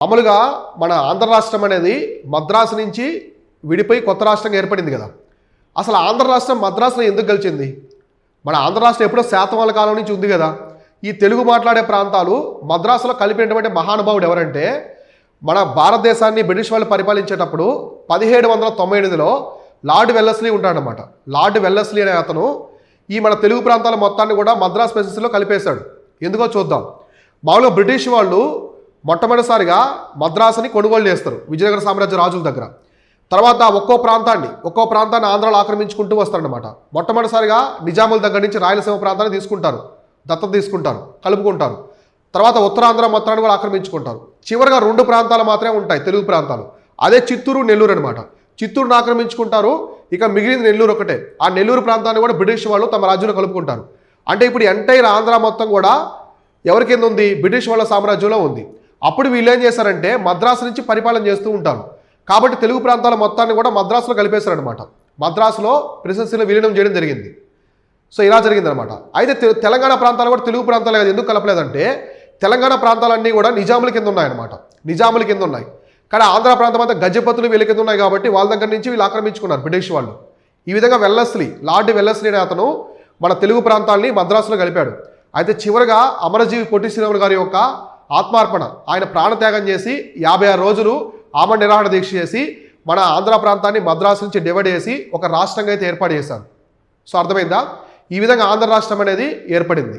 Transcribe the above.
మామూలుగా మన ఆంధ్ర రాష్ట్రం అనేది మద్రాసు నుంచి విడిపోయి కొత్త రాష్ట్రంగా ఏర్పడింది కదా. అసలు ఆంధ్ర రాష్ట్రం మద్రాసులో ఎందుకు గెలిచింది? మన ఆంధ్ర రాష్ట్రం ఎప్పుడో శాతవాహనుల కాలం నుంచి ఉంది కదా. ఈ తెలుగు మాట్లాడే ప్రాంతాలు మద్రాసులో కలిపినటువంటి మహానుభావుడు ఎవరంటే, మన భారతదేశాన్ని బ్రిటిష్ వాళ్ళు పరిపాలించేటప్పుడు 1798లో లార్డ్ వెల్లస్లీ ఉంటాడనమాట. లార్డ్ వెల్లస్లీ అనే అతను ఈ మన తెలుగు ప్రాంతాల మొత్తాన్ని కూడా మద్రాస్ ప్రెసిడెన్సీలో కలిపేశాడు. ఎందుకో చూద్దాం. మామూలుగా బ్రిటిష్ వాళ్ళు మొట్టమొదటిసారిగా మద్రాసుని కొనుగోలు చేస్తారు విజయనగర సామ్రాజ్య రాజుల దగ్గర. తర్వాత ఒక్కో ప్రాంతాన్ని ఆంధ్రాలో ఆక్రమించుకుంటూ వస్తారనమాట. మొట్టమొదటిసారిగా నిజాముల దగ్గర నుంచి రాయలసీమ ప్రాంతాన్ని తీసుకుంటారు, దత్తత తీసుకుంటారు, కలుపుకుంటారు. తర్వాత ఉత్తరాంధ్ర మొత్తాన్ని కూడా ఆక్రమించుకుంటారు. చివరిగా 2 ప్రాంతాలు మాత్రమే ఉంటాయి తెలుగు ప్రాంతాలు. అదే చిత్తూరు, నెల్లూరు అనమాట. చిత్తూరుని ఆక్రమించుకుంటారు, ఇక మిగిలింది నెల్లూరు ఒకటే. ఆ నెల్లూరు ప్రాంతాన్ని కూడా బ్రిటిష్ వాళ్ళు తమ రాజ్యంలో కలుపుకుంటారు. అంటే ఇప్పుడు ఎంటైర్ ఆంధ్ర మొత్తం కూడా ఎవరి కింద ఉంది? బ్రిటిష్ వాళ్ళ సామ్రాజ్యంలో ఉంది. అప్పుడు వీళ్ళు ఏం చేశారంటే మద్రాసు నుంచి పరిపాలన చేస్తూ ఉంటారు. కాబట్టి తెలుగు ప్రాంతాల మొత్తాన్ని కూడా మద్రాసులో కలిపేశారనమాట. మద్రాసులో ప్రెసిడెన్సీలో విలీనం చేయడం జరిగింది. సో ఇలా జరిగిందనమాట. అయితే తెలంగాణ ప్రాంతాలు కూడా తెలుగు ప్రాంతాలే కదా. ఎందుకు కలపలేదంటే తెలంగాణ ప్రాంతాలన్నీ కూడా నిజాముల కింద ఉన్నాయన్నమాట. నిజాముల కింద ఉన్నాయి. కానీ ఆంధ్ర ప్రాంతం అంతా గజపతులు వీళ్ళ కింద ఉన్నాయి కాబట్టి వాళ్ళ దగ్గర నుంచి వీళ్ళు ఆక్రమించుకున్నారు బ్రిటిష్ వాళ్ళు. ఈ విధంగా లార్డ్ వెల్లస్లీ అనే అతను మన తెలుగు ప్రాంతాలని మద్రాసులో కలిపాడు. అయితే చివరిగా అమరజీవి పొట్టి శ్రీరాములు గారి యొక్క ఆత్మార్పణ, ఆయన ప్రాణత్యాగం చేసి 56 రోజులు ఆమరణ నిరాహార దీక్ష చేసి మన ఆంధ్ర ప్రాంతాన్ని మద్రాసు నుంచి డివైడ్ చేసి ఒక రాష్ట్రంగా అయితే ఏర్పాటు చేశారు. సో అర్థమైందా? ఈ విధంగా ఆంధ్ర రాష్ట్రం అనేది ఏర్పడింది.